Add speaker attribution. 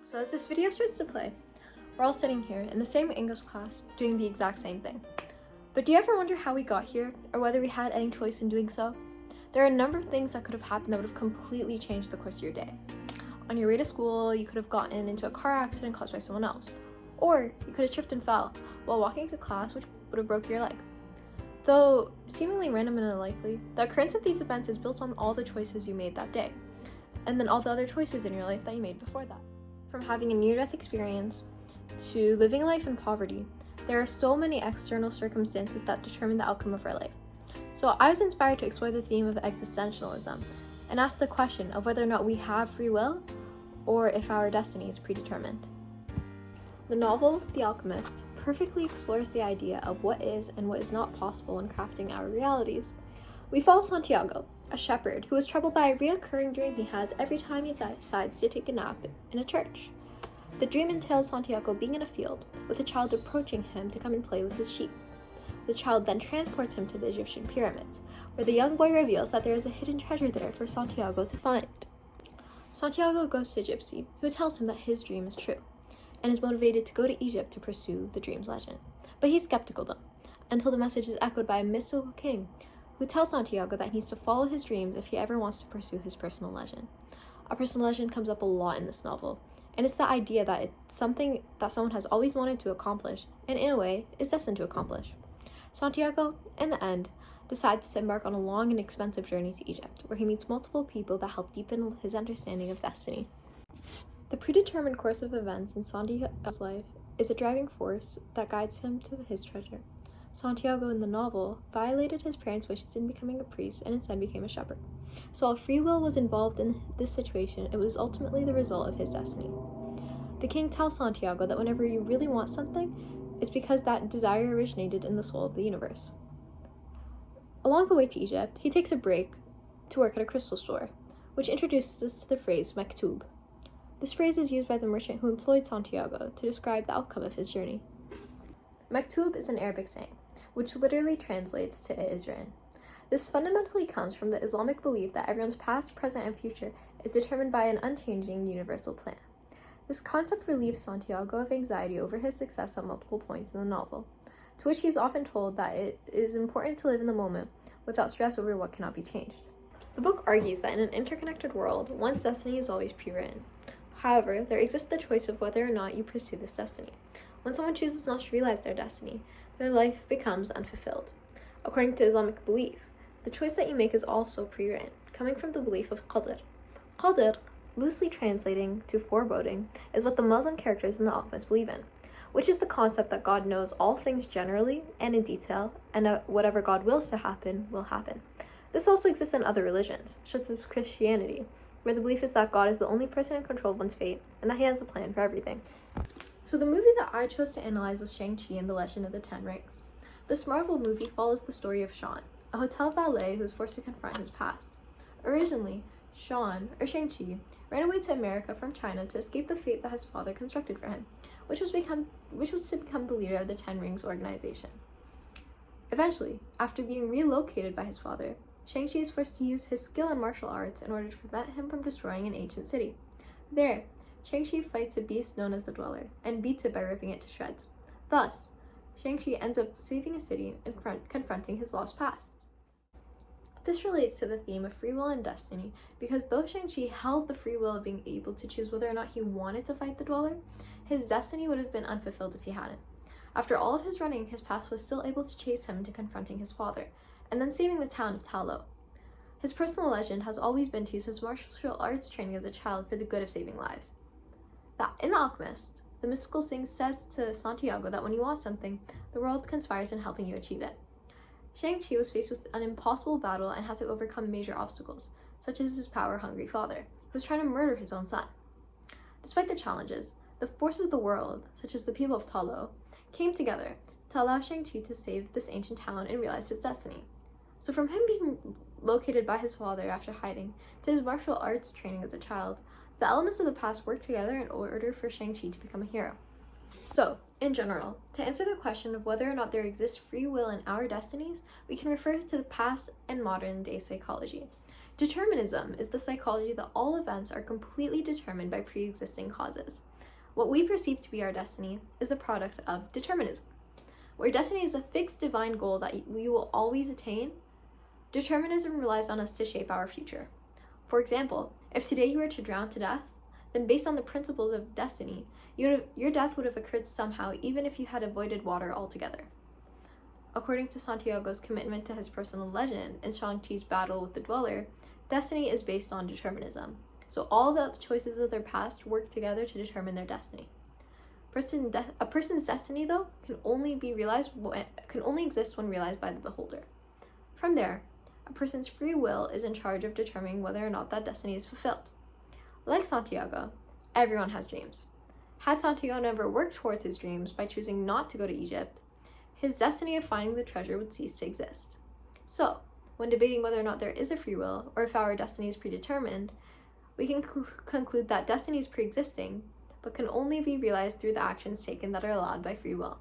Speaker 1: So as this video starts to play, we're all sitting here in the same English class doing the exact same thing. But do you ever wonder how we got here, or whether we had any choice in doing so? There are a number of things that could have happened that would have completely changed the course of your day. On your way to school, you could have gotten into a car accident caused by someone else. Or you could have tripped and fell while walking to class, which would have broke your leg. Though seemingly random and unlikely, the occurrence of these events is built on all the choices you made that day, and then all the other choices in your life that you made before that. From having a near-death experience to living a life in poverty, there are so many external circumstances that determine the outcome of our life. So I was inspired to explore the theme of existentialism and ask the question of whether or not we have free will or if our destiny is predetermined. The novel, The Alchemist, perfectly explores the idea of what is and what is not possible in crafting our realities. We follow Santiago, a shepherd who is troubled by a reoccurring dream he has every time he decides to take a nap in a church. The dream entails Santiago being in a field with a child approaching him to come and play with his sheep. The child then transports him to the Egyptian pyramids, where the young boy reveals that there is a hidden treasure there for Santiago to find. Santiago goes to Gypsy, who tells him that his dream is true, and is motivated to go to Egypt to pursue the dream's legend. But he's skeptical though, until the message is echoed by a mystical king, who tells Santiago that he needs to follow his dreams if he ever wants to pursue his personal legend. A personal legend comes up a lot in this novel, and it's the idea that it's something that someone has always wanted to accomplish, and in a way, is destined to accomplish. Santiago, in the end, decides to embark on a long and expensive journey to Egypt, where he meets multiple people that help deepen his understanding of destiny. The predetermined course of events in Santiago's life is a driving force that guides him to his treasure. Santiago in the novel violated his parents' wishes in becoming a priest and instead became a shepherd. So while free will was involved in this situation, it was ultimately the result of his destiny. The king tells Santiago that whenever you really want something, it's because that desire originated in the soul of the universe. Along the way to Egypt, he takes a break to work at a crystal store, which introduces us to the phrase maktub. This phrase is used by the merchant who employed Santiago to describe the outcome of his journey. Maktub is an Arabic saying, which literally translates to "it is written." This fundamentally comes from the Islamic belief that everyone's past, present, and future is determined by an unchanging universal plan. This concept relieves Santiago of anxiety over his success at multiple points in the novel, to which he is often told that it is important to live in the moment without stress over what cannot be changed. The book argues that in an interconnected world, one's destiny is always pre-written. However, there exists the choice of whether or not you pursue this destiny. When someone chooses not to realize their destiny, their life becomes unfulfilled. According to Islamic belief, the choice that you make is also pre-written, coming from the belief of qadr. Qadr, loosely translating to foreboding, is what the Muslim characters in The Alchemist believe in, which is the concept that God knows all things generally and in detail, and that whatever God wills to happen will happen. This also exists in other religions, such as Christianity, where the belief is that God is the only person in control of one's fate, and that he has a plan for everything. So the movie that I chose to analyze was Shang-Chi and the Legend of the Ten Rings. This Marvel movie follows the story of Sean, a hotel valet who is forced to confront his past. Originally, Shang-Chi, ran away to America from China to escape the fate that his father constructed for him, which was to become the leader of the Ten Rings organization. Eventually, after being relocated by his father, Shang-Chi is forced to use his skill in martial arts in order to prevent him from destroying an ancient city. There, Shang-Chi fights a beast known as the Dweller, and beats it by ripping it to shreds. Thus, Shang-Chi ends up saving a city and confronting his lost past. This relates to the theme of free will and destiny, because though Shang-Chi held the free will of being able to choose whether or not he wanted to fight the Dweller, his destiny would have been unfulfilled if he hadn't. After all of his running, his past was still able to chase him into confronting his father, and then saving the town of Ta Lo. His personal legend has always been to use his martial arts training as a child for the good of saving lives. In The Alchemist, the mystical Sing says to Santiago that when you want something, the world conspires in helping you achieve it. Shang-Chi was faced with an impossible battle and had to overcome major obstacles, such as his power-hungry father, who was trying to murder his own son. Despite the challenges, the forces of the world, such as the people of Ta Lo, came together to allow Shang-Chi to save this ancient town and realize its destiny. So from him being located by his father after hiding, to his martial arts training as a child, the elements of the past work together in order for Shang-Chi to become a hero. So, in general, to answer the question of whether or not there exists free will in our destinies, we can refer to the past and modern day psychology. Determinism is the psychology that all events are completely determined by pre-existing causes. What we perceive to be our destiny is the product of determinism. Where destiny is a fixed divine goal that we will always attain, determinism relies on us to shape our future. For example, if today you were to drown to death, then based on the principles of destiny, your death would have occurred somehow even if you had avoided water altogether. According to Santiago's commitment to his personal legend in Shang-Chi's battle with the Dweller, destiny is based on determinism. So all the choices of their past work together to determine their destiny. A person's destiny, though, can only exist when realized by the beholder. From there, a person's free will is in charge of determining whether or not that destiny is fulfilled. Like Santiago, everyone has dreams. Had Santiago never worked towards his dreams by choosing not to go to Egypt, his destiny of finding the treasure would cease to exist. So, when debating whether or not there is a free will, or if our destiny is predetermined, we can conclude that destiny is pre-existing, but can only be realized through the actions taken that are allowed by free will.